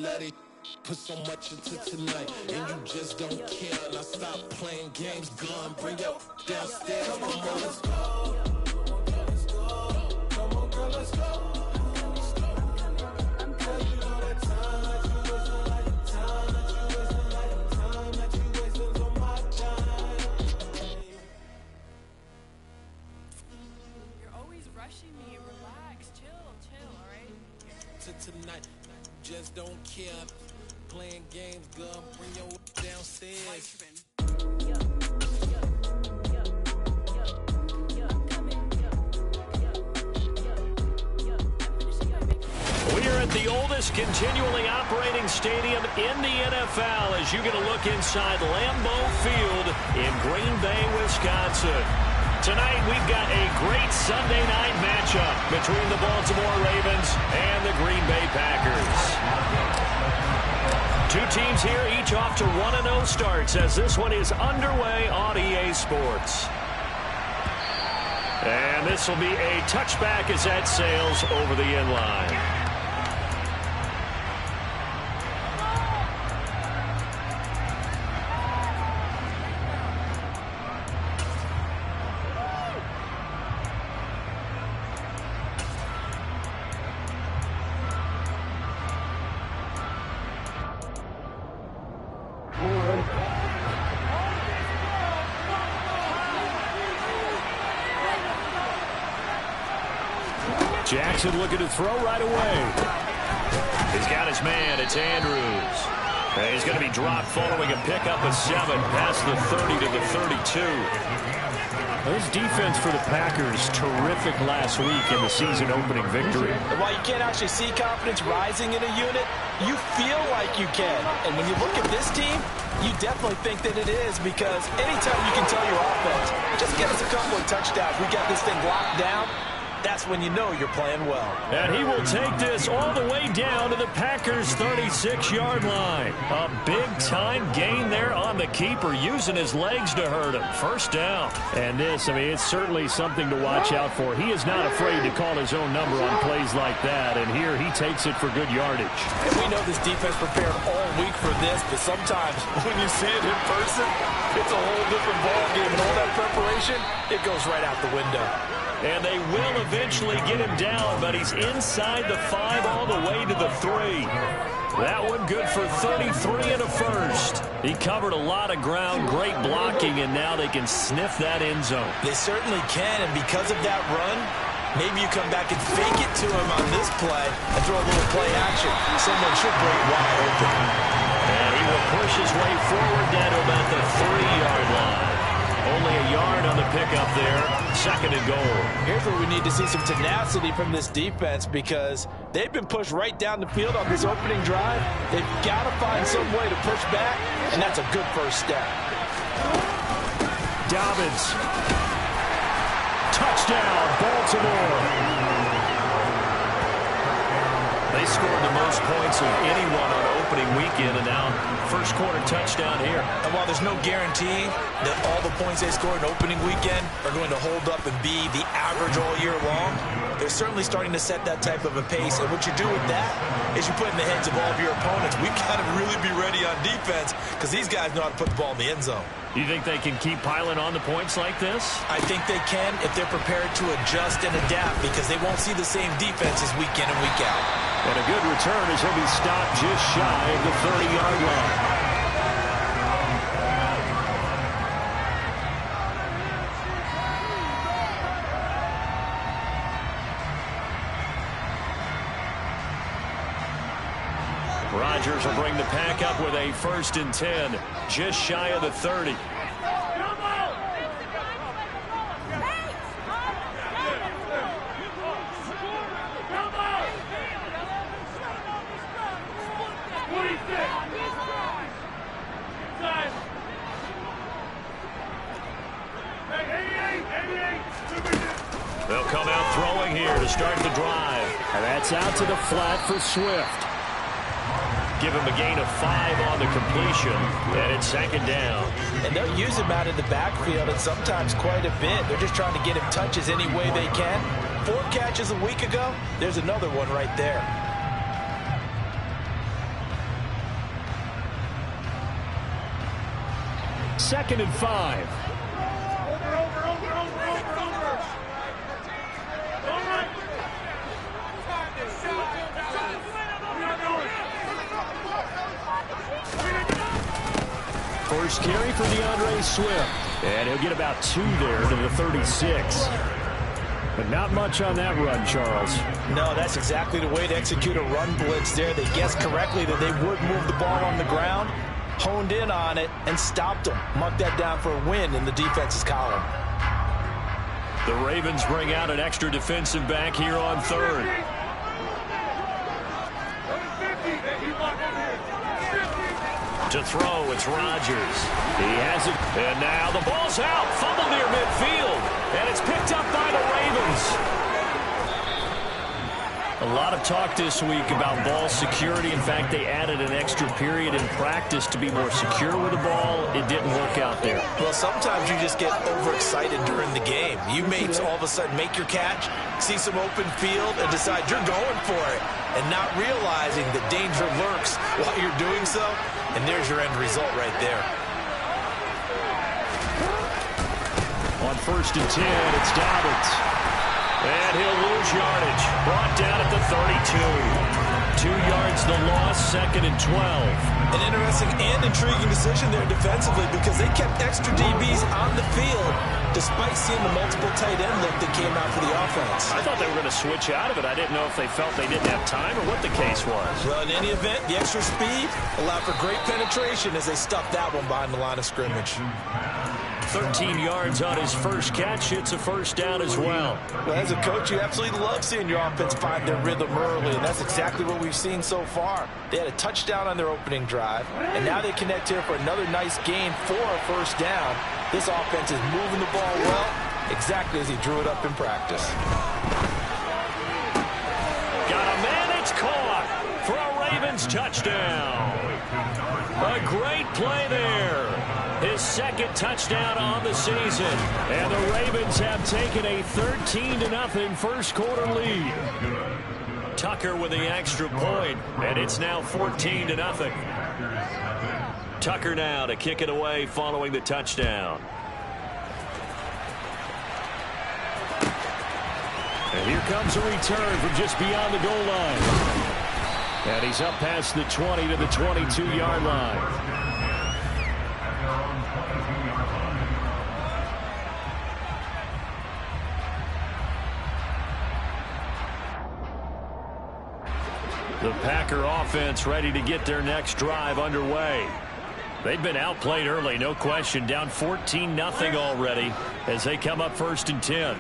let it put so much into tonight, and you just don't care. And I stop playing games, gun, bring your downstairs. Come on, girl, let's go. Come on, girl, let's go. Tonight, just don't care. Playing games, girl, bring your downstairs. We are at the oldest continually operating stadium in the NFL as you get a look inside Lambeau Field in Green Bay, Wisconsin. Tonight, we've got a great Sunday night matchup between the Baltimore Ravens and the Green Bay Packers. Two teams here, each off to 1-0 starts as this one is underway on EA Sports. And this will be a touchback as that sails over the end line. Jackson looking to throw right away. He's got his man. It's Andrews. And he's going to be dropped following a pickup of 7 past the 30 to the 32. This defense for the Packers, terrific last week in the season-opening victory. While you can't actually see confidence rising in a unit, you feel like you can. And when you look at this team, you definitely think that it is, because anytime you can tell your offense, just get us a couple of touchdowns, we got this thing locked down, that's when you know you're playing well. And he will take this all the way down to the Packers' 36-yard line. A big-time gain there on the keeper, using his legs to hurt him. First down. And this, I mean, it's certainly something to watch out for. He is not afraid to call his own number on plays like that, and here he takes it for good yardage. And we know this defense prepared all week for this, but sometimes when you see it in person, it's a whole different ballgame, and all that preparation, it goes right out the window. And they will eventually get him down, but he's inside the 5 all the way to the 3. That one good for 33 and a first. He covered a lot of ground, great blocking, and now they can sniff that end zone. They certainly can, and because of that run, maybe you come back and fake it to him on this play and throw a little play action. Someone should break wide open. And he will push his way forward down to about the 3-yard line. Only a yard on the pickup there. 2nd and goal. Here's where we need to see some tenacity from this defense, because they've been pushed right down the field on this opening drive. They've got to find some way to push back, and that's a good first step. Dobbins. Touchdown, Baltimore. They scored the most points of anyone on opening weekend, and now first quarter touchdown here. And while there's no guarantee that all the points they scored in opening weekend are going to hold up and be the average all year long, they're certainly starting to set that type of a pace. And what you do with that is you put in the heads of all of your opponents, we've got to really be ready on defense, because these guys know how to put the ball in the end zone. You think they can keep piling on the points like this? I think they can if they're prepared to adjust and adapt, because they won't see the same defenses week in and week out. And a good return as he'll be stopped just shy of the 30-yard line. Rodgers will bring the pack up with a 1st and 10, just shy of the 30. They'll come out throwing here to start the drive. And that's out to the flat for Swift. Give him a gain of 5 on the completion, and it's 2nd down. And they'll use him out in the backfield, and sometimes quite a bit. They're just trying to get him touches any way they can. 4 catches a week ago, there's another one right there. 2nd and 5. First carry for DeAndre Swift. And he'll get about 2 there to the 36. But not much on that run, Charles. No, that's exactly the way to execute a run blitz there. They guessed correctly that they would move the ball on the ground, honed in on it, and stopped them. Mark that down for a win in the defense's column. The Ravens bring out an extra defensive back here on 3rd. To throw, it's Rodgers. He has it, and now the ball's out. Fumble near midfield, and it's picked up by the Ravens. A lot of talk this week about ball security. In fact, they added an extra period in practice to be more secure with the ball. It didn't work out there. Well, sometimes you just get overexcited during the game. You may all of a sudden make your catch, see some open field, and decide you're going for it, and not realizing the danger lurks while you're doing so. And there's your end result right there. On 1st and 10, it's Dobbins. And he'll lose yardage. Brought down at the 32. 2 yards the loss, 2nd and 12. An interesting and intriguing decision there defensively because they kept extra DBs on the field despite seeing the multiple tight end look that came out for the offense. I thought they were going to switch out of it. I didn't know if they felt they didn't have time or what the case was. Well, in any event, the extra speed allowed for great penetration as they stuffed that one behind the line of scrimmage. 13 yards on his first catch. It's a first down as well. Well, as a coach, you absolutely love seeing your offense find their rhythm early, and that's exactly what we've seen so far. They had a touchdown on their opening drive, and now they connect here for another nice gain for a first down. This offense is moving the ball well, exactly as he drew it up in practice. Got a man, it's caught for a Ravens touchdown. A great play there. His 2nd touchdown on the season. And the Ravens have taken a 13-0 first quarter lead. Tucker with the extra point, and it's now 14-0. Tucker now to kick it away following the touchdown. And here comes a return from just beyond the goal line. And he's up past the 20 to the 22-yard line. The Packer offense ready to get their next drive underway. They've been outplayed early, no question. Down 14-0 already as they come up 1st and 10.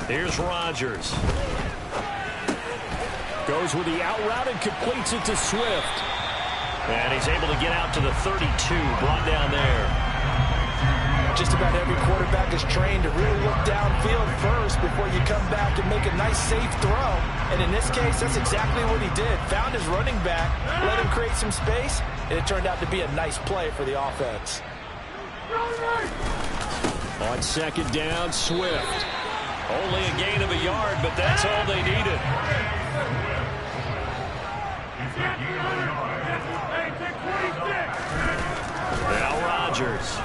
Here's Rodgers. Goes with the out route and completes it to Swift. And he's able to get out to the 32, brought down there. Just about every quarterback is trained to really look downfield first before you come back and make a nice, safe throw. And in this case, that's exactly what he did. Found his running back, let him create some space, and it turned out to be a nice play for the offense. On 2nd down, Swift. Only a gain of a yard, but that's all they needed. Now Rodgers.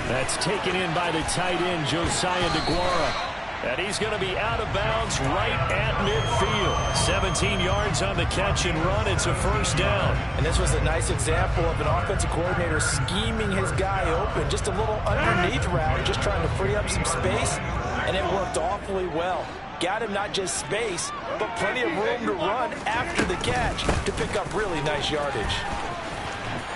That's taken in by the tight end, Josiah DeGuara. And he's going to be out of bounds right at midfield. 17 yards on the catch and run. It's a first down. And this was a nice example of an offensive coordinator scheming his guy open. Just a little underneath route, just trying to free up some space. And it worked awfully well. Got him not just space, but plenty of room to run after the catch to pick up really nice yardage.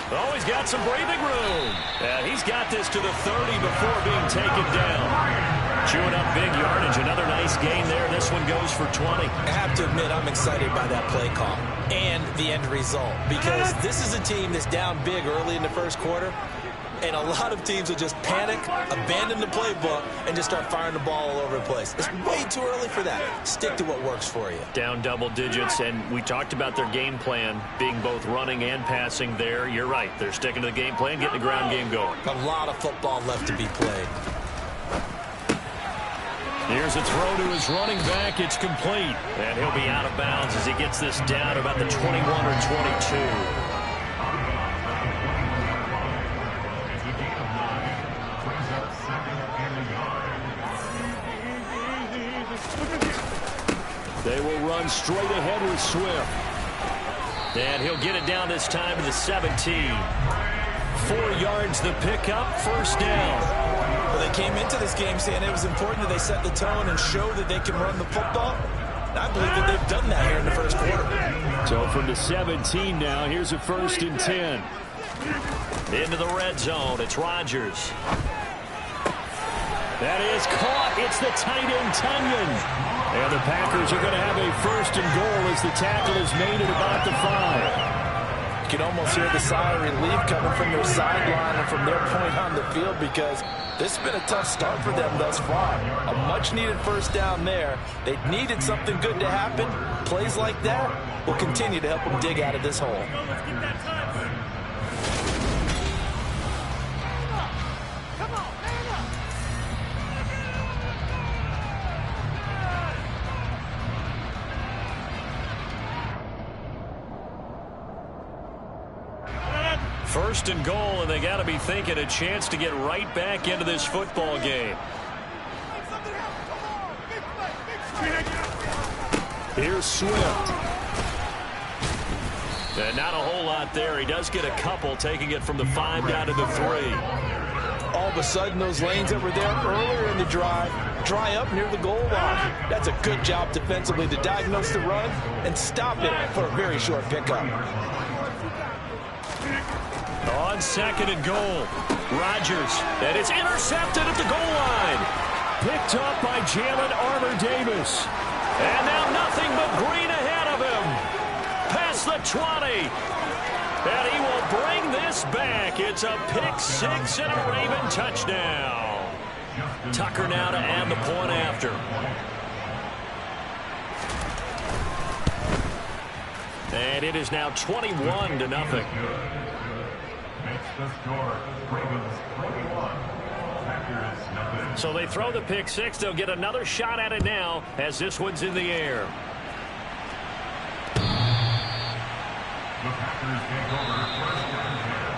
Oh, he's got some breathing room. And he's got this to the 30 before being taken down. Chewing up big yardage. Another nice gain there. This one goes for 20. I have to admit, I'm excited by that play call and the end result. Because this is a team that's down big early in the first quarter. And a lot of teams will just panic, abandon the playbook, and just start firing the ball all over the place. It's way too early for that. Stick to what works for you. Down double digits, and we talked about their game plan being both running and passing there. You're right. They're sticking to the game plan, getting the ground game going. A lot of football left to be played. Here's a throw to his running back. It's complete. And he'll be out of bounds as he gets this down to about the 21 or 22. They will run straight ahead with Swift. And he'll get it down this time to the 17. 4 yards the pickup, first down. Well, they came into this game saying it was important that they set the tone and show that they can run the football. And I believe that they've done that here in the first quarter. So from the 17 now, here's a 1st and 10. Into the red zone, it's Rodgers. That is caught. It's the tight end, Tunyon. And the Packers are going to have a 1st and goal as the tackle is made at about the 5. You can almost hear the sigh of relief coming from their sideline and from their point on the field, because this has been a tough start for them thus far. A much-needed first down there. They needed something good to happen. Plays like that will continue to help them dig out of this hole. First and goal, and they got to be thinking a chance to get right back into this football game. Here's Swift. And not a whole lot there. He does get a couple, taking it from the 5 down to the 3. All of a sudden, those lanes that were there earlier in the drive dry up near the goal line. That's a good job defensively to diagnose the run and stop it for a very short pickup. On 2nd and goal, Rodgers, and it's intercepted at the goal line. Picked up by Jalen Armour-Davis. And now nothing but green ahead of him. Past the 20. And he will bring this back. It's a pick 6 and a Raven touchdown. Tucker now to add the point after. And it is now 21-0. So they throw the pick 6. They'll get another shot at it now as this one's in the air. The Packers take over first down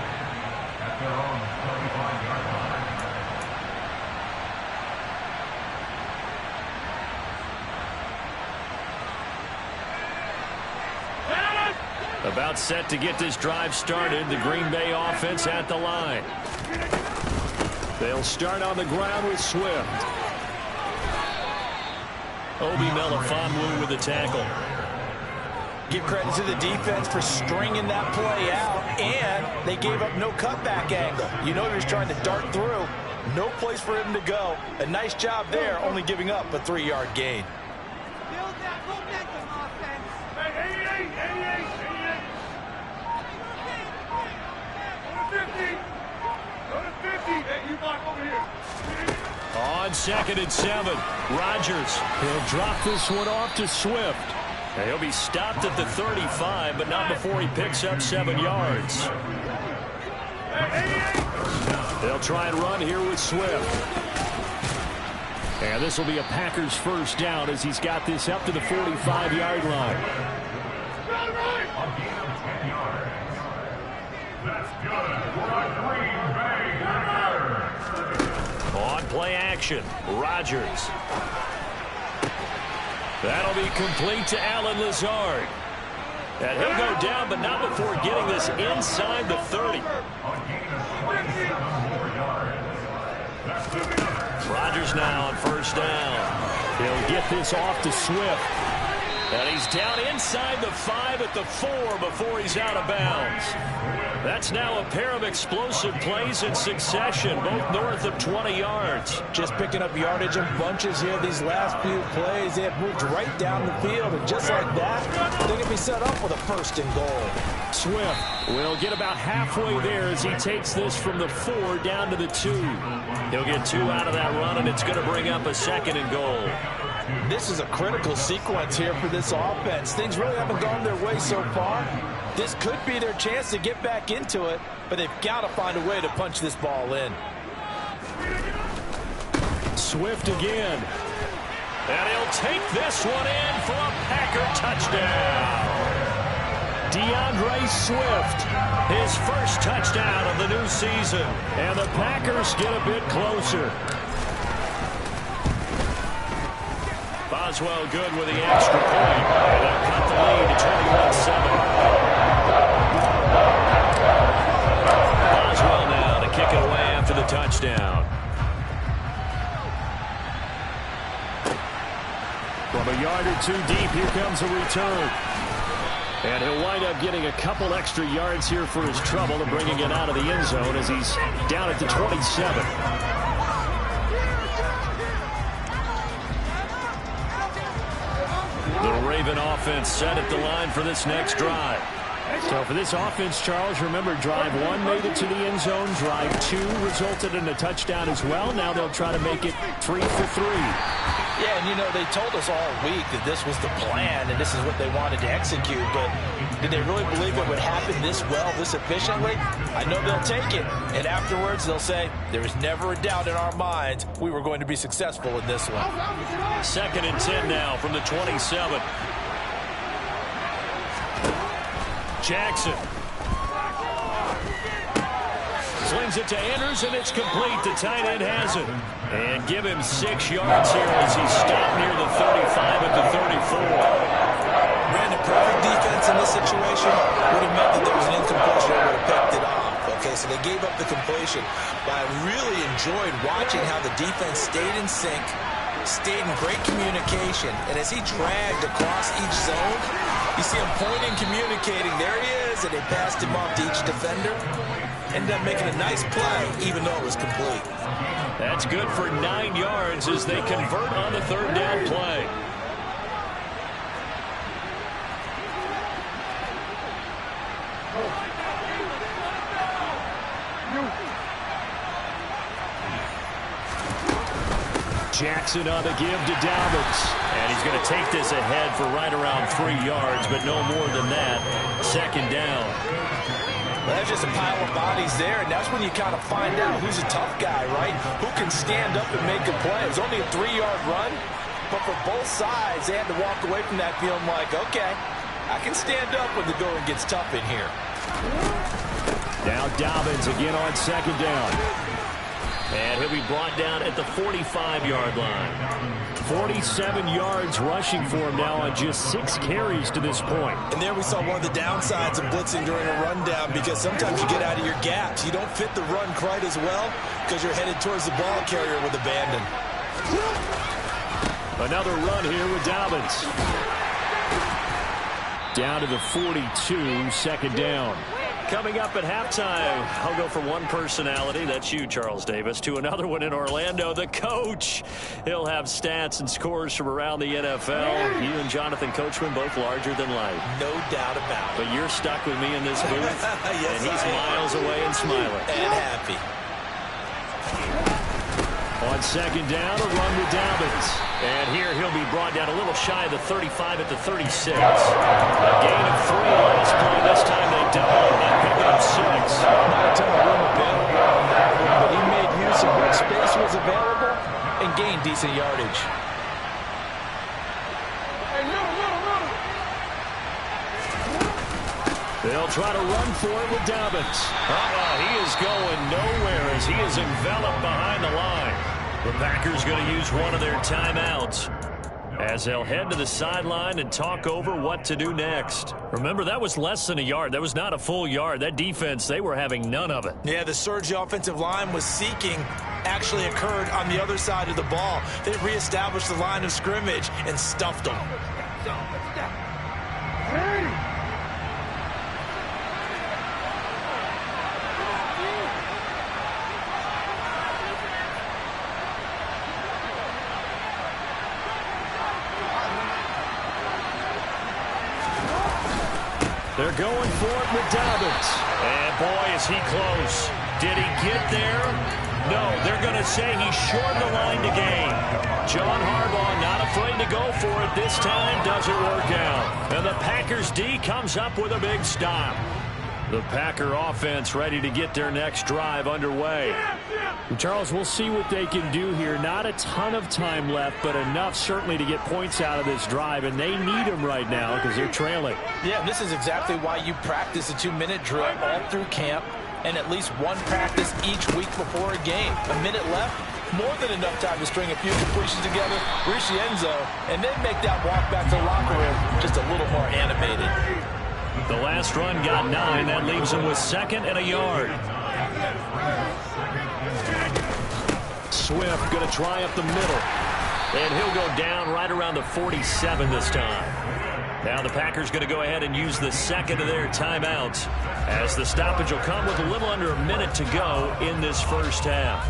at their own 35-yard line. About set to get this drive started. The Green Bay offense at the line. They'll start on the ground with Swift. Obi Melifonwu with the tackle. Give credit to the defense for stringing that play out, and they gave up no cutback angle. You know he was trying to dart through. No place for him to go. A nice job there, only giving up a 3-yard gain. Build that momentum, offense. 88. Go to 50. Hey, you block over here. On 2nd and 7, Rodgers. He'll drop this one off to Swift. And he'll be stopped at the 35, but not before he picks up 7 yards. They'll try and run here with Swift. And this will be a Packers first down as he's got this up to the 45-yard line. A gain of 10 yards. That's good for a Green Bay Packers. On play action, Rodgers. That'll be complete to Allen Lazard. And he'll go down, but not before getting this inside the 30. Rodgers now on first down. He'll get this off to Swift. And he's down inside the 5 at the 4 before he's out of bounds. That's now a pair of explosive plays in succession, both north of 20 yards. Just picking up yardage in bunches here. These last few plays, they have moved right down the field. And just like that, they can be set up with a 1st and goal. Swift will get about halfway there as he takes this from the 4 down to the 2. He'll get 2 out of that run, and it's going to bring up a 2nd and goal. This is a critical sequence here for this offense. Things really haven't gone their way so far. This could be their chance to get back into it, but they've got to find a way to punch this ball in. Swift again. And he'll take this one in for a Packer touchdown. DeAndre Swift, his first touchdown of the new season. And the Packers get a bit closer. Boswell good with the extra point. And they'll cut the lead to 21-7. Boswell now to kick it away after the touchdown. From a yard or two deep, here comes a return. And he'll wind up getting a couple extra yards here for his trouble and bringing it out of the end zone as he's down at the 27. The Raven offense set at the line for this next drive. So for this offense, Charles, remember drive 1 made it to the end zone. Drive 2 resulted in a touchdown as well. Now they'll try to make it 3 for 3. Yeah, and you know, they told us all week that this was the plan and this is what they wanted to execute, but did they really believe it would happen this well, this efficiently? I know they'll take it, and afterwards they'll say, there was never a doubt in our minds we were going to be successful in this one. 2nd and 10 now from the 27. Jackson. Slings it to Andrews, and it's complete. The tight end has it. And give him 6 yards here as he stopped near the 35 at the 34. Brandon, perfect defense in this situation would have meant that there was an incompletion that would have picked it off. Okay, so they gave up the completion. But I really enjoyed watching how the defense stayed in sync, stayed in great communication, and as he dragged across each zone, you see him pointing, communicating. There he is, and they passed him off to each defender. Ended up making a nice play, even though it was complete. That's good for 9 yards as they convert on the 3rd down play. Jackson on the give to Dobbins. And he's going to take this ahead for right around 3 yards, but no more than that. 2nd down. Well, that's just a pile of bodies there, and that's when you kind of find out who's a tough guy, right? Who can stand up and make a play. It was only a 3-yard run, but for both sides, they had to walk away from that feeling like, okay, I can stand up when the going gets tough in here. Now Dobbins again on 2nd down. And he'll be brought down at the 45-yard line. 47 yards rushing for him now on just 6 carries to this point. And there we saw one of the downsides of blitzing during a rundown, because sometimes you get out of your gaps. You don't fit the run quite as well because you're headed towards the ball carrier with abandon. Another run here with Dobbins. Down to the 42, 2nd down. Coming up at halftime, I'll go from one personality, that's you, Charles Davis, to another one in Orlando, the coach. He'll have stats and scores from around the NFL. You and Jonathan Coachman both larger than life. No doubt about it. But you're stuck with me in this booth, yes, and he's miles away and smiling. And happy. On 2nd down, a run with Dobbins. And here he'll be brought down a little shy of the 35 at the 36. A gain of 3 last play. This time they double him and pick up 6. Not a ton of room available, but he made use of what space was available and gained decent yardage. They'll try to run for it with Dobbins. He is going nowhere as he is enveloped behind the line. The Packers going to use one of their timeouts as they'll head to the sideline and talk over what to do next. Remember, that was less than a yard. That was not a full yard. That defense, they were having none of it. Yeah, the surge the offensive line was seeking actually occurred on the other side of the ball. They reestablished the line of scrimmage and stuffed them. They're going for it with Dobbins. And boy, is he close. Did he get there? No, they're going to say he shortened the line to gain. John Harbaugh not afraid to go for it this time. Doesn't work out. And the Packers D comes up with a big stop. The Packer offense ready to get their next drive underway. Charles, we'll see what they can do here. Not a ton of time left, but enough certainly to get points out of this drive, and they need them right now because they're trailing. Yeah, this is exactly why you practice a 2-minute drill all through camp and at least one practice each week before a game. A minute left, more than enough time to string a few completions together, reach the end zone, and then make that walk back to the locker room just a little more animated. The last run got 9. That leaves him with 2nd and a yard. Swift going to try up the middle. And he'll go down right around the 47 this time. Now the Packers going to go ahead and use the second of their timeouts as the stoppage will come with a little under a minute to go in this first half.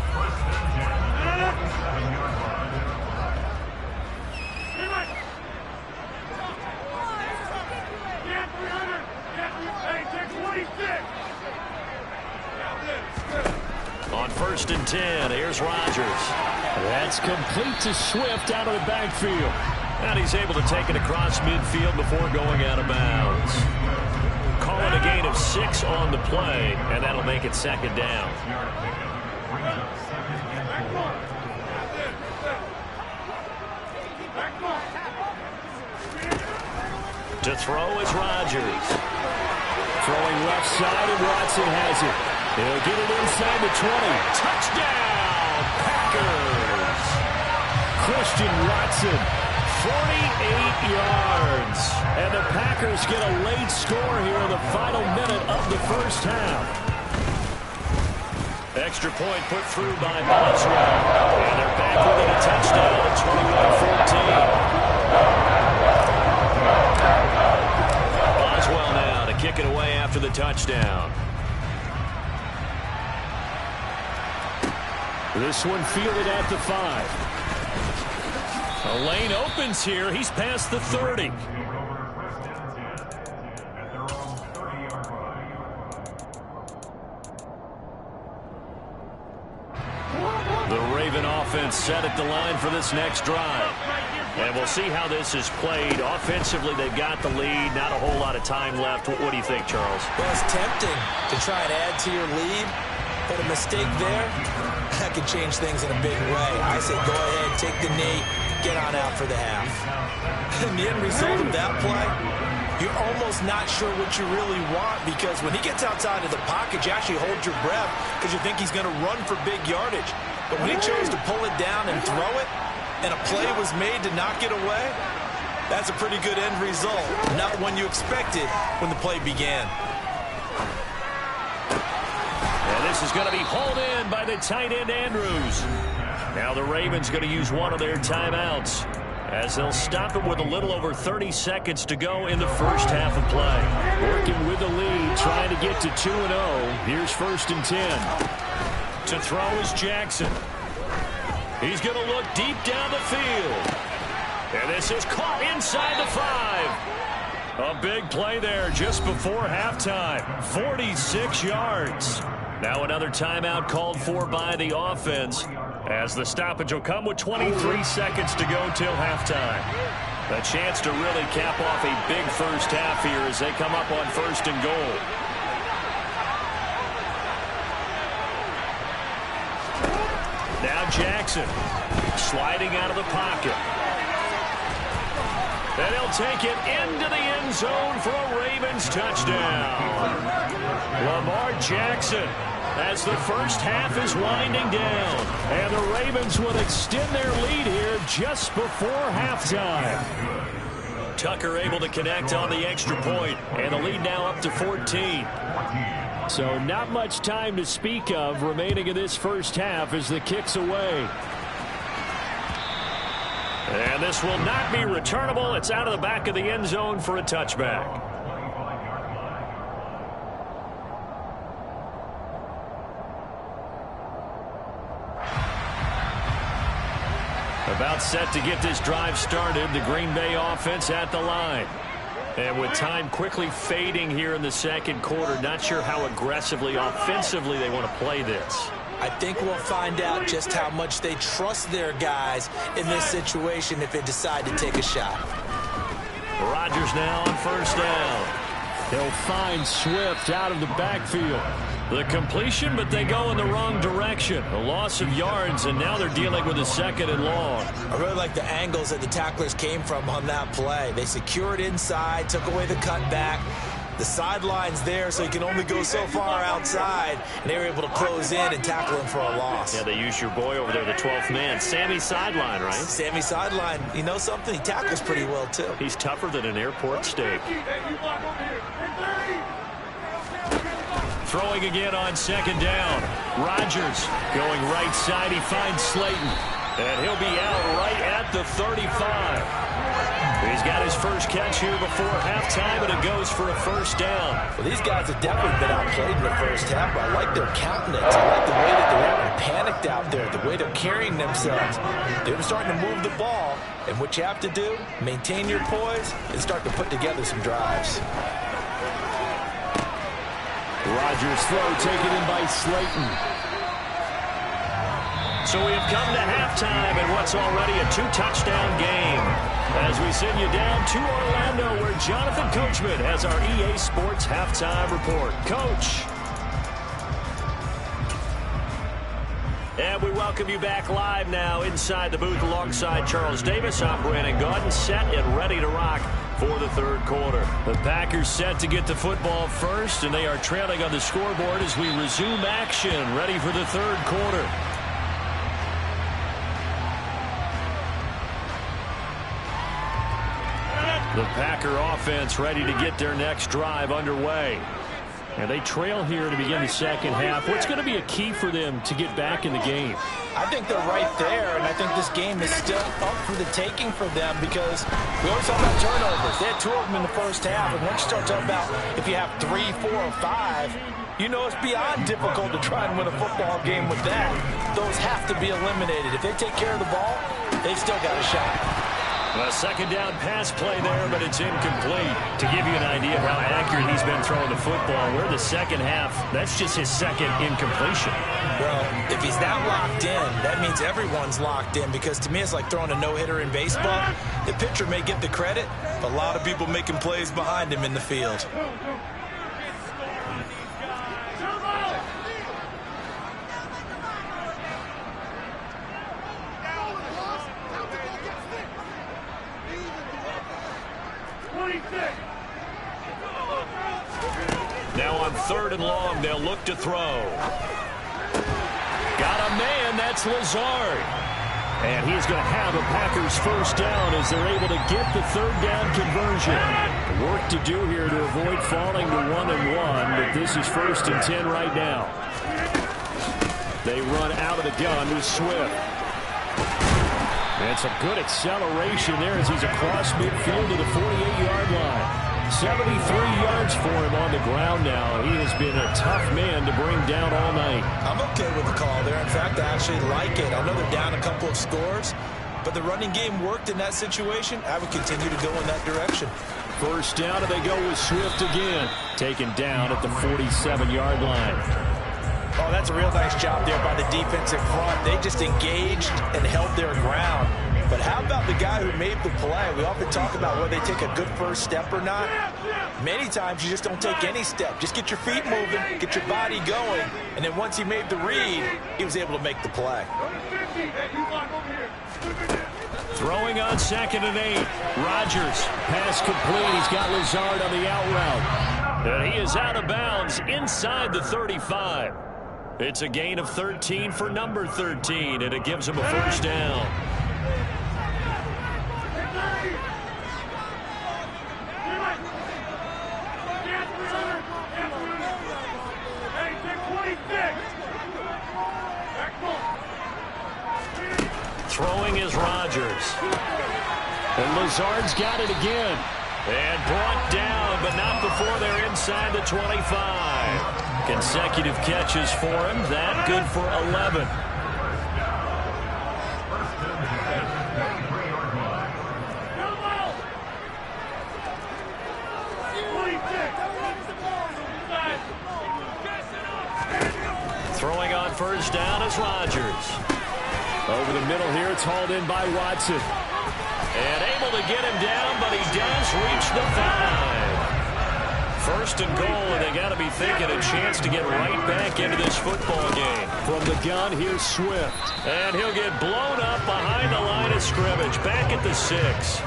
On 1st and 10, here's Rodgers. That's complete to Swift out of the backfield. And he's able to take it across midfield before going out of bounds. Call it a gain of 6 on the play, and that'll make it 2nd down. To throw is Rodgers. Throwing left side, and Watson has it. He'll get it inside the 20. Touchdown, Packers! Christian Watson, 48 yards. And the Packers get a late score here in the final minute of the first half. Extra point put through by Boswell. And they're back within a touchdown at 21-14. Boswell now to kick it away after the touchdown. This one fielded at the 5. A lane opens here. He's past the 30. The Raven offense set at the line for this next drive. And we'll see how this is played. Offensively, they've got the lead. Not a whole lot of time left. What do you think, Charles? Well, it's tempting to try and add to your lead, but a mistake there, that could change things in a big way. I say go ahead, take the knee, get on out for the half. And the end result of that play, you're almost not sure what you really want, because when he gets outside of the pocket, you actually hold your breath because you think he's going to run for big yardage. But when he chose to pull it down and throw it, and a play was made to knock it away, that's a pretty good end result. Not the one you expected when the play began. And this is going to be hauled in by the tight end, Andrews. Now the Ravens going to use one of their timeouts as they'll stop it with a little over 30 seconds to go in the first half of play. Working with the lead, trying to get to 2-0. Here's 1st and 10. To throw is Jackson. He's going to look deep down the field. And this is caught inside the 5. A big play there just before halftime. 46 yards. Now another timeout called for by the offense, as the stoppage will come with 23 seconds to go till halftime. A chance to really cap off a big first half here as they come up on 1st and goal. Now Jackson sliding out of the pocket. And he'll take it into the end zone for a Ravens touchdown. Lamar Jackson, as the first half is winding down. And the Ravens will extend their lead here just before halftime. Tucker able to connect on the extra point, and the lead now up to 14. So not much time to speak of remaining in this first half as the kick's away. And this will not be returnable. It's out of the back of the end zone for a touchback. About set to get this drive started, the Green Bay offense at the line. And with time quickly fading here in the second quarter, not sure how aggressively, offensively they want to play this. I think we'll find out just how much they trust their guys in this situation if they decide to take a shot. Rodgers now on 1st down. They'll find Swift out of the backfield. The completion, but they go in the wrong direction. A loss of yards, and now they're dealing with a 2nd and long. I really like the angles that the tacklers came from on that play. They secured inside, took away the cutback. The sideline's there, so you can only go so far outside, and they were able to close in and tackle him for a loss. Yeah, they used your boy over there, the 12th man. Sammy Sideline, right? Sammy Sideline, you know something? He tackles pretty well, too. He's tougher than an airport steak. Throwing again on 2nd down. Rodgers going right side. He finds Slayton, and he'll be out right at the 35. He's got his first catch here before halftime, and it goes for a 1st down. Well, these guys have definitely been outplayed in the first half, but I like their countenance. I like the way that they're having panicked out there, the way they're carrying themselves. They're starting to move the ball, and what you have to do, maintain your poise and start to put together some drives. Rodgers' throw taken in by Slayton. So we have come to halftime in what's already a 2-touchdown game. As we send you down to Orlando, where Jonathan Coachman has our EA Sports Halftime Report. Coach. And we welcome you back live now inside the booth alongside Charles Davis. I'm Brandon Gaudin, set and ready to rock for the 3rd quarter. The Packers set to get the football first, and they are trailing on the scoreboard as we resume action, ready for the 3rd quarter. The Packer offense ready to get their next drive underway. And they trail here to begin the 2nd half. What's going to be a key for them to get back in the game? I think they're right there, and I think this game is still up for the taking for them because we always talk about turnovers. They had 2 of them in the first half, and once you start talking about if you have 3, 4, or 5, you know it's beyond difficult to try and win a football game with that. Those have to be eliminated. If they take care of the ball, they've still got a shot. A 2nd down pass play there, but it's incomplete. To give you an idea of how accurate he's been throwing the football, we're the 2nd half. That's just his 2nd incompletion. Well, if he's that locked in, that means everyone's locked in because to me it's like throwing a no-hitter in baseball. The pitcher may get the credit, but a lot of people making plays behind him in the field. Now on 3rd and long, they'll look to throw. Got a man, that's Lazard. And he's going to have a Packers 1st down as they're able to get the 3rd down conversion. Work to do here to avoid falling to 1-1, but this is 1st and 10 right now. They run out of the gun with Swift. And it's a good acceleration there as he's across midfield to the 48-yard line. 73 yards for him on the ground now. He has been a tough man to bring down all night. I'm okay with the call there. In fact, I actually like it. I know they're down a couple of scores, but the running game worked in that situation. I would continue to go in that direction. 1st down, and they go with Swift again. Taken down at the 47-yard line. Oh, that's a real nice job there by the defensive front. They just engaged and held their ground. But how about the guy who made the play? We often talk about whether they take a good first step or not. Many times you just don't take any step. Just get your feet moving, get your body going, and then once he made the read, he was able to make the play. Throwing on 2nd and 8. Rodgers, pass complete. He's got Lazard on the out route. And he is out of bounds inside the 35. It's a gain of 13 for number 13, and it gives him a 1st down. Throwing is Rodgers. And Lazard's got it again. And brought down, but not before they're inside the 25. Consecutive catches for him. That good for 11. Throwing on 1st down is Rodgers. Over the middle here, it's hauled in by Watson. And able to get him down, but he does reach the 5. First and goal, and they got to be thinking a chance to get right back into this football game. From the gun, here's Swift. And he'll get blown up behind the line of scrimmage, back at the 6.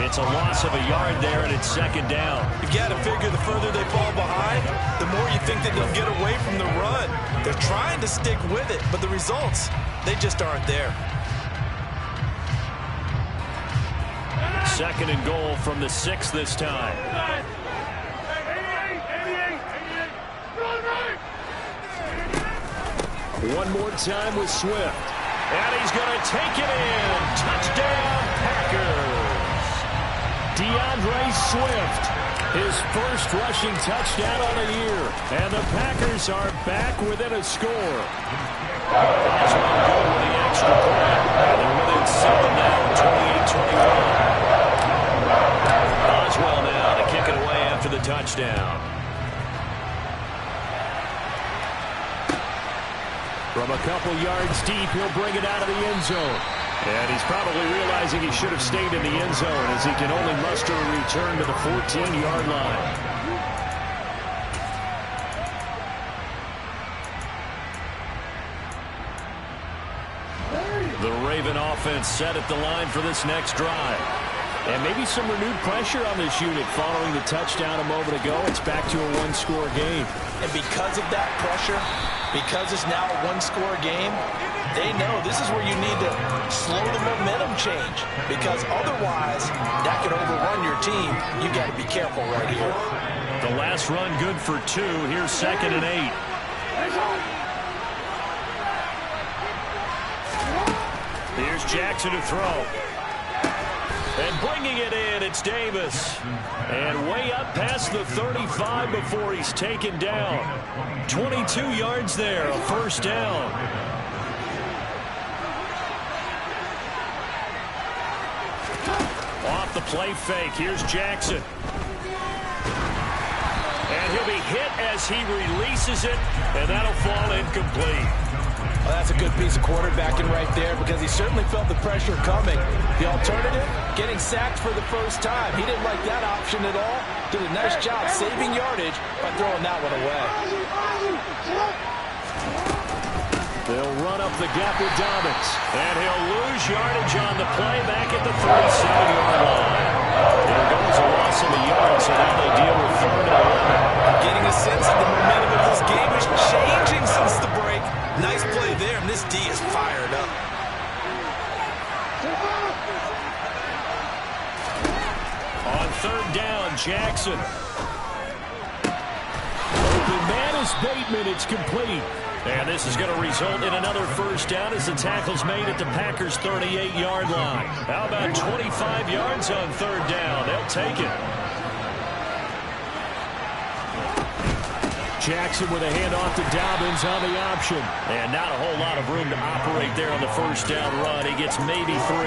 It's a loss of a yard there, and it's second down. You've got to figure the further they fall behind, the more you think that they'll get away from the run. They're trying to stick with it, but the results, they just aren't there. Second and goal from the 6 this time. One more time with Swift. And he's going to take it in. Touchdown, Packers. DeAndre Swift, his first rushing touchdown on the year. And the Packers are back within a score. That's one goal with the extra point. And they're within 7 now, 28-21. Oswell now to kick it away after the touchdown. From a couple yards deep, he'll bring it out of the end zone. And he's probably realizing he should have stayed in the end zone as he can only muster a return to the 14-yard line. The Raven offense set at the line for this next drive. And maybe some renewed pressure on this unit following the touchdown a moment ago. It's back to a one-score game. And because of that pressure, because it's now a one-score game, they know this is where you need to slow the momentum change. Because otherwise, that could overrun your team. You got to be careful right here. The last run good for 2. Here's second and 8. Here's Jackson to throw. And bringing it in, it's Davis. And way up past the 35 before he's taken down. 22 yards there, a first down. Off the play fake, here's Jackson. And he'll be hit as he releases it, and that'll fall incomplete. Well, that's a good piece of quarterbacking right there because he certainly felt the pressure coming. The alternative, getting sacked for the first time. He didn't like that option at all. Did a nice job saving yardage by throwing that one away. They'll run up the gap with Dobbins. And he'll lose yardage on the play back at the 37-yard line. There goes a loss of a yard, so now they deal with 3rd and 11. Getting a sense that the momentum of this game is changing since the break. Nice play there, and this D is fired up. On 3rd down, Jackson. Open man is Bateman. It's complete. And this is going to result in another first down as the tackle's made at the Packers' 38-yard line. How about 25 yards on 3rd down? They'll take it. Jackson with a handoff to Dobbins on the option. And not a whole lot of room to operate there on the first down run. He gets maybe 3.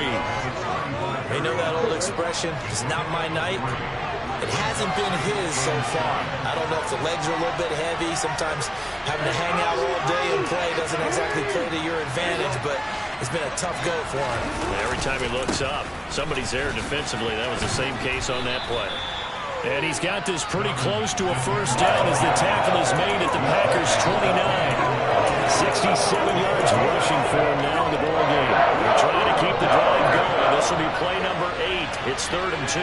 They know that old expression, it's not my night. It hasn't been his so far. I don't know if the legs are a little bit heavy. Sometimes having to hang out all day and play doesn't exactly play to your advantage, but it's been a tough go for him. Every time he looks up, somebody's there defensively. That was the same case on that play. And he's got this pretty close to a first down as the tackle is made at the Packers' 29. 67 yards rushing for him now in the ballgame. They're trying to keep the drive going. This will be play number 8. It's 3rd and 2.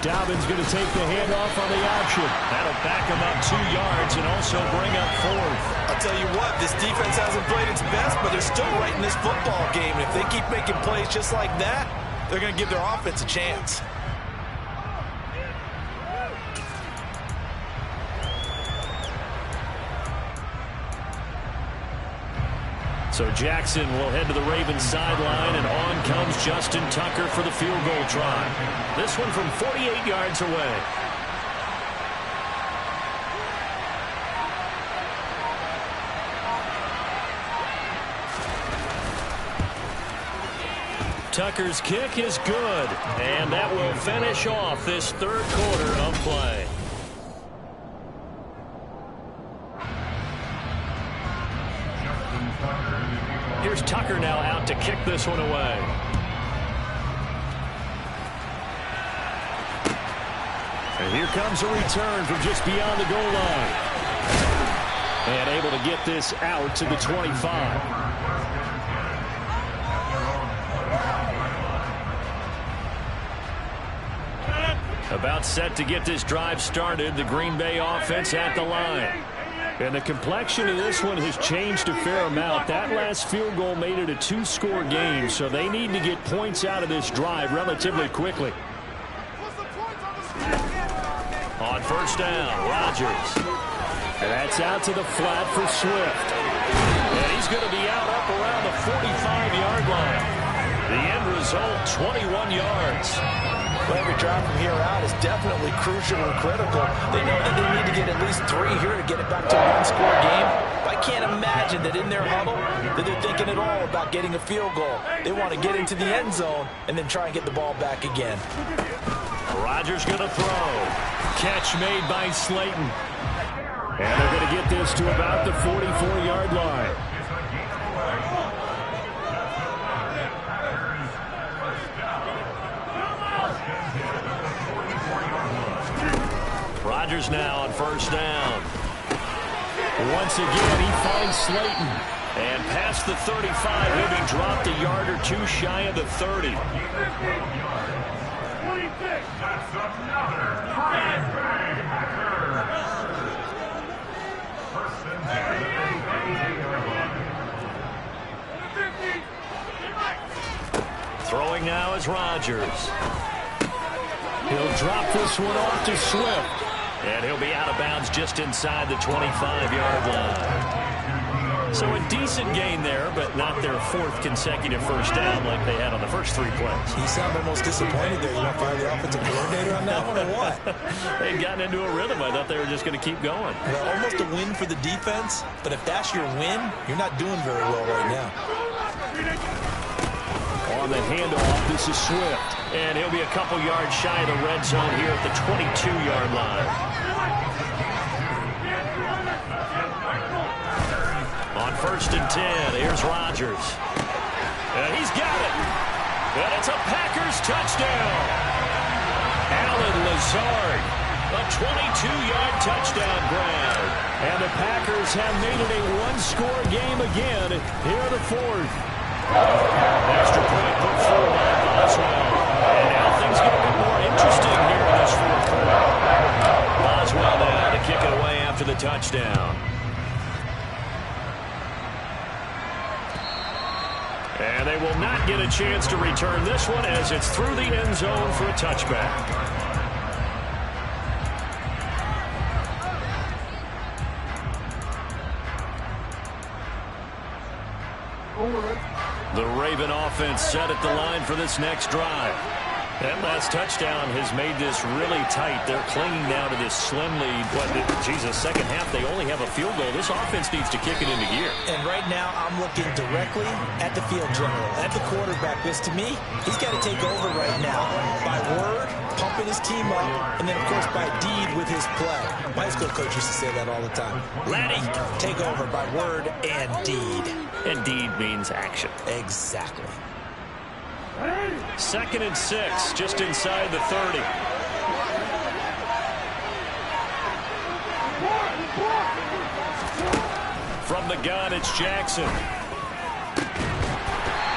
Dobbins going to take the handoff on the option. That'll back him up 2 yards and also bring up 4th. I'll tell you what, this defense hasn't played its best, but they're still right in this football game. And if they keep making plays just like that, they're going to give their offense a chance. So Jackson will head to the Ravens sideline, and on comes Justin Tucker for the field goal try. This one from 48 yards away. Tucker's kick is good, and that will finish off this 3rd quarter of play. Here's Tucker now out to kick this one away. And here comes a return from just beyond the goal line. And able to get this out to the 25. About set to get this drive started. The Green Bay offense at the line. And the complexion of this one has changed a fair amount. That last field goal made it a 2-score game, so they need to get points out of this drive relatively quickly. On first down, Rodgers. And that's out to the flat for Swift. And he's going to be out up around the 45-yard line. The end result, 21 yards. Well, every drive from here out is definitely crucial and critical. They know that they need to get at least 3 here to get it back to a 1-score game. But I can't imagine that in their huddle that they're thinking at all about getting a field goal. They want to get into the end zone and then try and get the ball back again. Rodgers going to throw. Catch made by Slayton. And they're going to get this to about the 44-yard line. Rodgers now on first down. Once again, he finds Slayton. And past the 35, he'll be dropped a yard or 2 shy of the 30. 26. That's another Green Bay Packers. First and 10. Throwing now is Rodgers. He'll drop this one off to Swift. And he'll be out of bounds just inside the 25-yard line. So a decent gain there, but not their 4th consecutive first down like they had on the first 3 plays. You sound almost disappointed there. You want to fire the offensive coordinator on that one or what? They'd gotten into a rhythm. I thought they were just going to keep going. Well, almost a win for the defense, but if that's your win, you're not doing very well right now. On the handoff, this is Swift. And he'll be a couple yards shy of the red zone here at the 22-yard line. On first and 10, here's Rodgers. And he's got it. And it's a Packers touchdown. Allen Lazard, a 22-yard touchdown grab. And the Packers have made it a 1-score game again here in the 4th. Extra point put forward by Boswell. And now things get a bit more interesting here in this 4th quarter. Boswell now to kick it away after the touchdown. And they will not get a chance to return this one as it's through the end zone for a touchback. The Raven offense set at the line for this next drive. That last touchdown has made this really tight. They're clinging now to this slim lead. Second half, they only have a field goal. This offense needs to kick it into gear. And right now, I'm looking directly at the field general, at the quarterback. Because to me, he's got to take over right now by word, pumping his team up, and then, of course, by deed with his play. My high school coach used to say that all the time. Laddie, take over by word and deed. And deed means action. Exactly. 2nd and 6, just inside the 30. From the gun, it's Jackson.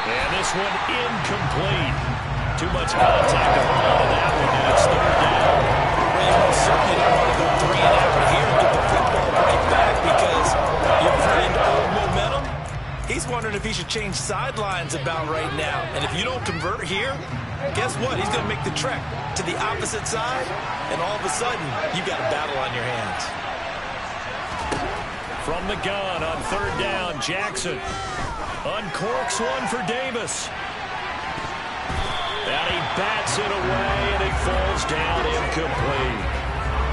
And this one incomplete. Too much contact to hold on to that one, and it's 3rd down. Well, you most certainly don't want to go 3 and out here and get the football right back because your friend old momentum, he's wondering if he should change sidelines about right now. And if you don't convert here, guess what? He's going to make the trek to the opposite side, and all of a sudden, you've got a battle on your hands. From the gun on 3rd down, Jackson uncorks one for Davis. And he bats it away, and he falls down incomplete.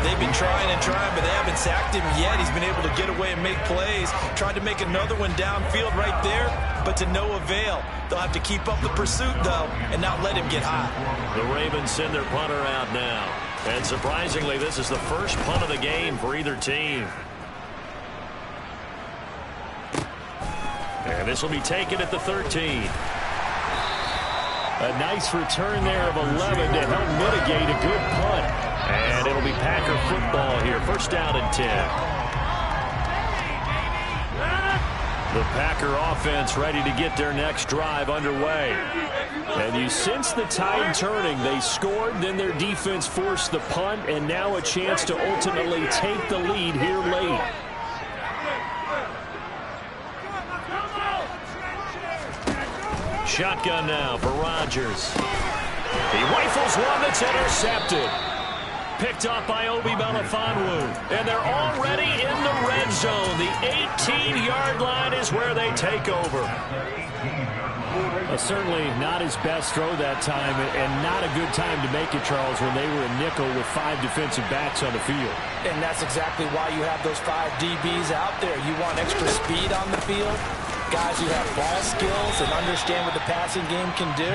They've been trying and trying, but they haven't sacked him yet. He's been able to get away and make plays. Tried to make another one downfield right there, but to no avail. They'll have to keep up the pursuit, though, and not let him get hot. The Ravens send their punter out now. And surprisingly, this is the first punt of the game for either team. And this will be taken at the 13. A nice return there of 11 to help mitigate a good punt. And it'll be Packer football here. First down and 10. The Packer offense ready to get their next drive underway. And you sense the tide turning. They scored, then their defense forced the punt, and now a chance to ultimately take the lead here late. Shotgun now for Rodgers. He rifles one that's intercepted. Picked up by Obi Melifonwu. And they're already in the red zone. The 18-yard line is where they take over. Certainly not his best throw that time, and not a good time to make it, Charles, when they were a nickel with 5 defensive backs on the field. And that's exactly why you have those 5 DBs out there. You want extra speed on the field, guys who have ball skills and understand what the passing game can do,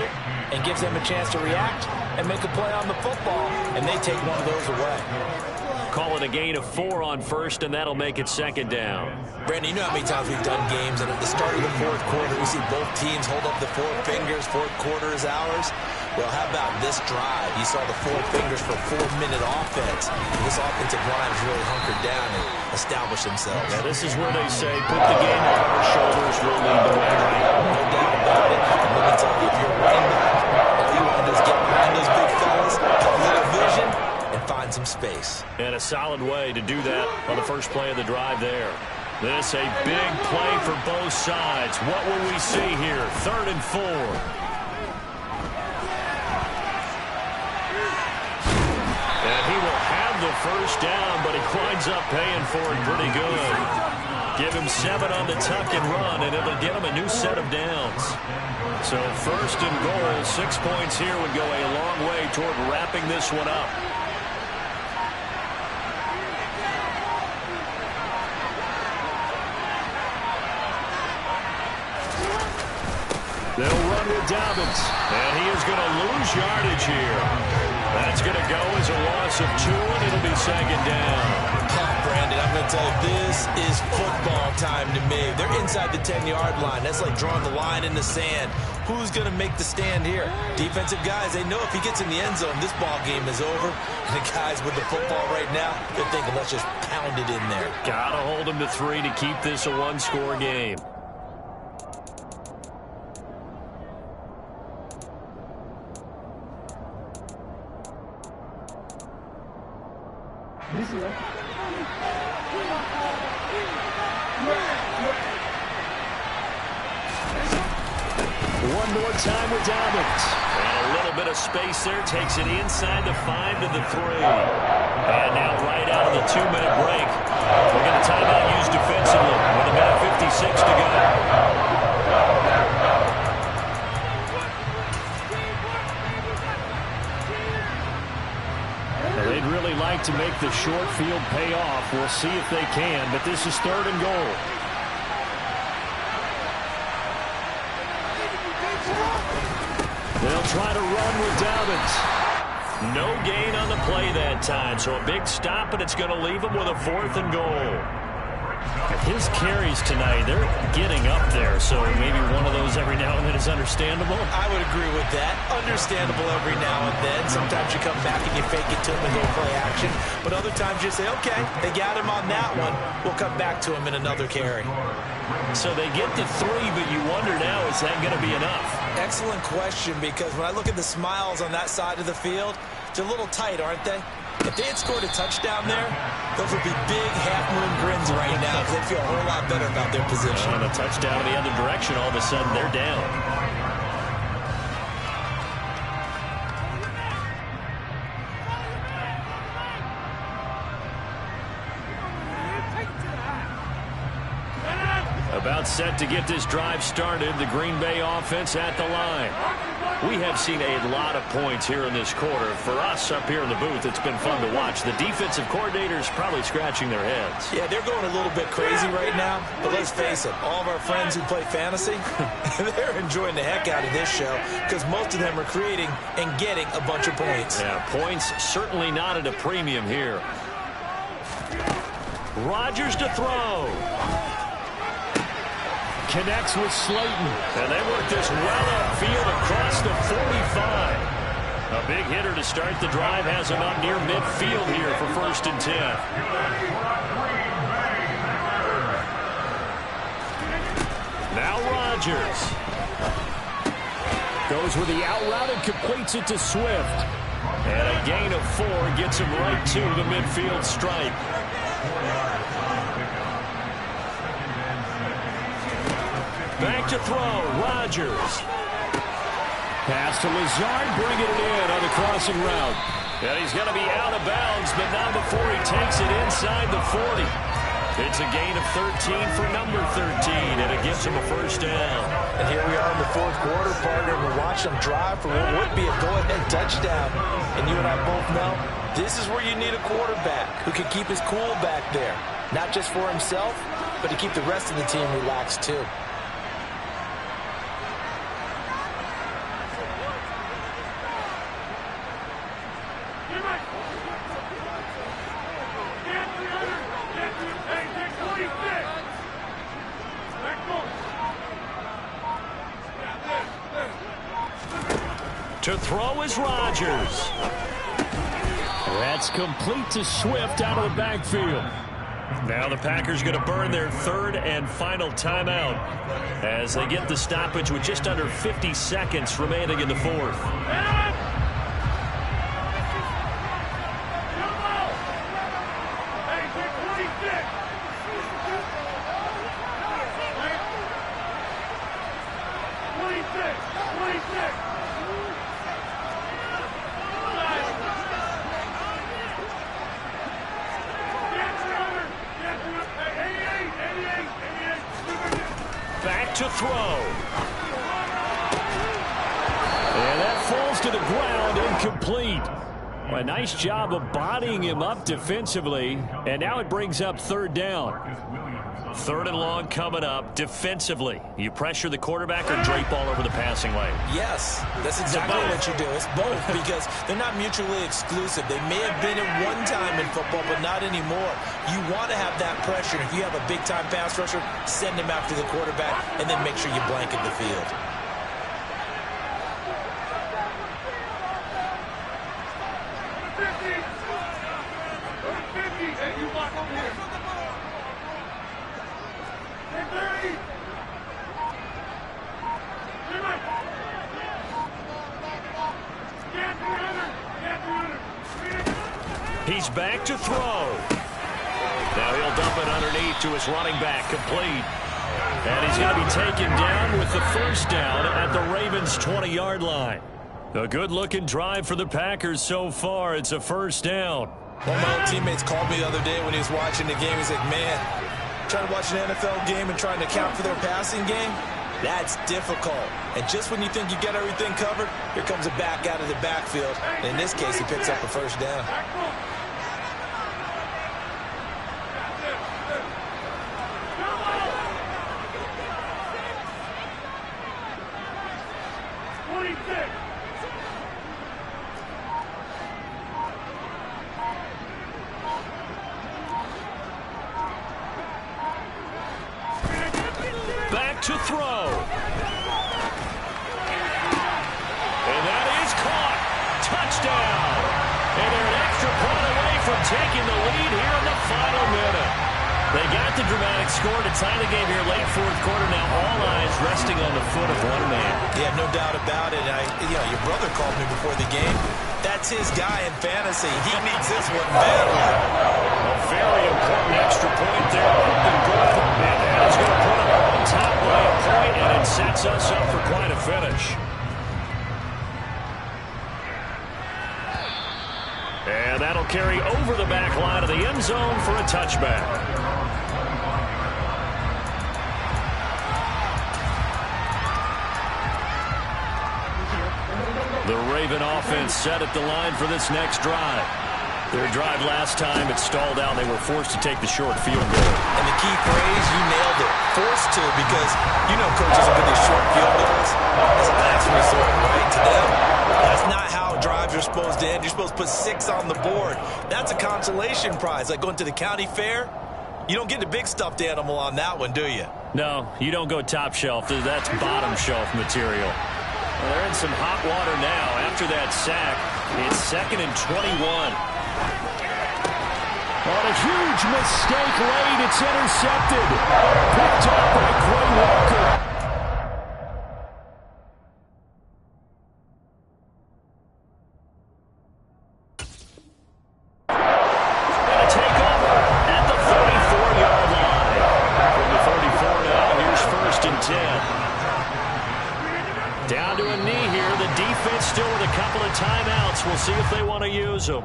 and gives them a chance to react and make a play on the football, and they take one of those away. Call it a gain of 4 on first, and that'll make it second down. Brandon, you know how many times we've done games, and at the start of the fourth quarter, we see both teams hold up the 4 fingers, fourth quarter is ours. Well, how about this drive? You saw the 4 fingers for a 4-minute offense. And this offensive line has really hunkered down and established themselves. Yeah, this is where they say, put the game on our shoulders, we'll lead the way. No doubt about it. And let me tell you, if you're running back, all you want to do is get behind those big fellas, have a little vision, and find some space. And a solid way to do that on the first play of the drive there. This a big play for both sides. What will we see here? 3rd and 4. And he will have the first down, but he winds up paying for it pretty good. Give him 7 on the tuck and run, and it'll get him a new set of downs. So 1st and goal, 6 points here would go a long way toward wrapping this one up. They'll run with Dobbins, and he is going to lose yardage here. That's going to go as a loss of 2, and it'll be second down. Brandon, I'm going to tell you, this is football time to me. They're inside the 10-yard line. That's like drawing the line in the sand. Who's going to make the stand here? Defensive guys, they know if he gets in the end zone, this ball game is over. And the guys with the football right now, they're thinking, let's just pound it in there. Got to hold him to 3 to keep this a 1-score game. One more time with Dobbins. And a little bit of space there. Takes it inside the 5 to the 3. And now right out of the 2-minute break. We're going to timeout used defensively with about 56 to go. They'd really like to make the short field pay off. We'll see if they can, but this is 3rd and goal. They'll try to run with Dobbins. No gain on the play that time, so a big stop, and it's going to leave him with a 4th and goal. His carries tonight, they're getting up there, so maybe one of those every now and then is understandable. I would agree with that. Understandable every now and then. Sometimes you come back and you fake it to him and go play action. But other times you say, okay, they got him on that one. We'll come back to him in another carry. So they get the 3, but you wonder now, is that going to be enough? Excellent question, because when I look at the smiles on that side of the field, they're a little tight, aren't they? If they had scored a touchdown there, those would be big half-moon grins right now because they feel a whole lot better about their position. And a touchdown in the other direction, all of a sudden they're down. About set to get this drive started, the Green Bay offense at the line. We have seen a lot of points here in this quarter. For us up here in the booth, it's been fun to watch. The defensive coordinators probably scratching their heads. Yeah, they're going a little bit crazy right now, but let's face it, all of our friends who play fantasy, they're enjoying the heck out of this show because most of them are creating and getting a bunch of points. Yeah, points certainly not at a premium here. Rodgers to throw. Connects with Slayton. And they work this well upfield across the 45. A big hitter to start the drive has him out near midfield here for 1st and 10. Now Rodgers. Goes with the out route and completes it to Swift. And a gain of 4 gets him right to the midfield stripe. Back to throw. Rodgers. Pass to Lazard, bringing it in on the crossing route. And he's going to be out of bounds, but not before he takes it inside the 40. It's a gain of 13 for number 13, and it gives him a 1st down. And here we are in the 4th quarter, partner, and we're watching them drive for what would be a go-ahead touchdown. And you and I both know this is where you need a quarterback who can keep his cool back there. Not just for himself, but to keep the rest of the team relaxed too. To throw is Rodgers. That's complete to Swift out of the backfield. Now the Packers going to burn their 3rd and final timeout as they get the stoppage with just under 50 seconds remaining in the 4th. Back to throw. And that falls to the ground, incomplete. A nice job of bodying him up defensively. And now it brings up 3rd down. 3rd and long coming up defensively. You pressure the quarterback or drape all over the passing lane? Yes, that's exactly what you do. It's both because they're not mutually exclusive. They may have been at one time in football, but not anymore. You want to have that pressure. If you have a big-time pass rusher, send him after the quarterback, and then make sure you blanket the field. He's back to throw. Now he'll dump it underneath to his running back, complete. And he's going to be taken down with the 1st down at the Ravens' 20-yard line. A good-looking drive for the Packers so far. It's a 1st down. One of my old teammates called me the other day when he was watching the game. He's like, man, trying to watch an NFL game and trying to account for their passing game, that's difficult. And just when you think you get everything covered, here comes a back out of the backfield. And in this case, he picks up a 1st down. Back to throw. And that is caught. Touchdown. And they're an extra point away from taking the lead here in the final minute. They got the dramatic score to tie the game here late 4th quarter. Now all eyes resting on the foot of one man. Yeah, no doubt about it. Your brother called me before the game. That's his guy in fantasy. He needs this one badly. A very important extra point there. Open goal. And that is going to put him on top by a point, and it sets us up for quite a finish. And that'll carry over the back line of the end zone for a touchback. The Raven offense set at the line for this next drive. Their drive last time, it stalled out. They were forced to take the short field goal. And the key phrase, you nailed it. Forced to, because you know coaches look at these short field goals as a last resort, right? To them, that's not how drives are supposed to end. You're supposed to put 6 on the board. That's a consolation prize, like going to the county fair. You don't get the big stuffed animal on that one, do you? No, you don't go top shelf. That's bottom shelf material. Well, they're in some hot water now. After that sack, it's 2nd and 21. On a huge mistake late, it's intercepted. Picked up by Quay Walker. Gonna take over at the 34-yard line. From the 34 now, here's 1st and 10. Down to a knee here. The defense still with a couple of timeouts. We'll see if they want to use them.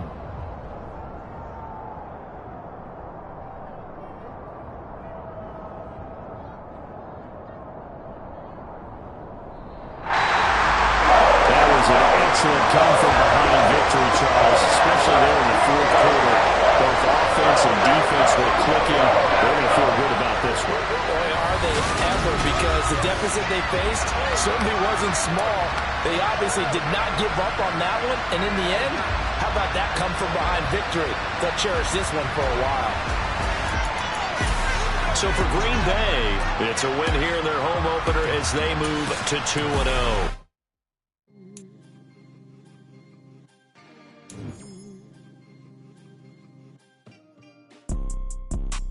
Excellent come from behind victory, Charles, especially there in the 4th quarter. Both offense and defense were clicking. They're going to feel good about this one. Boy, are they ever, because the deficit they faced certainly wasn't small. They obviously did not give up on that one, and in the end, how about that come from behind victory? They'll cherish this one for a while. So for Green Bay, it's a win here in their home opener as they move to 2-0.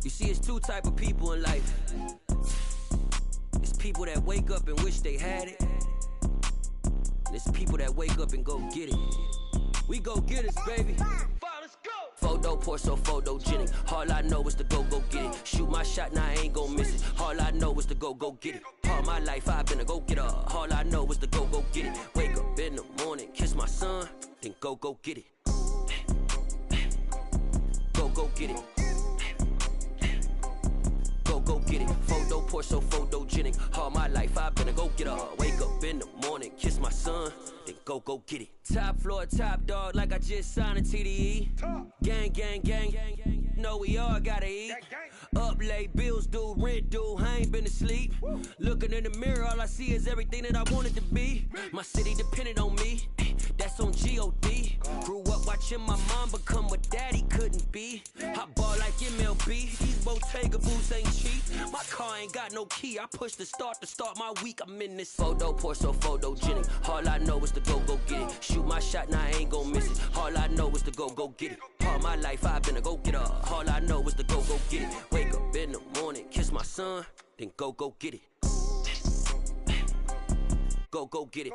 You see, it's two type of people in life. It's people that wake up and wish they had it. And it's people that wake up and go get it. We go get it, baby. Let's go. Photo pour so photogenic. All I know is to go get it. Shoot my shot, now I ain't gon' miss it. All I know is to go get it. All my life I've been a go-getter. All I know is to go get it. Wake up in the morning, kiss my son, then go get it. Go get it. Go get it. Photo pour so photogenic. All my life I've been a go-getter. Wake up in the morning, kiss my son, then go get it. Top floor, top dog, like I just signed a TDE. Gang. Know we all gotta eat. Up late, bills due, rent due, I ain't been asleep. Looking in the mirror, all I see is everything that I wanted to be. My city depended on me, that's on G.O.D. Grew up watching my mom become what daddy couldn't be. I ball like MLB, these Bottega boots ain't cheap. My car ain't got no key, I push the start to start my week. I'm in this photo pour so photogenic. All I know is to go get it. Shoot my shot, now I ain't gon' miss it. All I know is to go get it. All my life I've been a go-getter. All I know is to go get it. Wake up in the morning, kiss my son, then go get it. Go get it.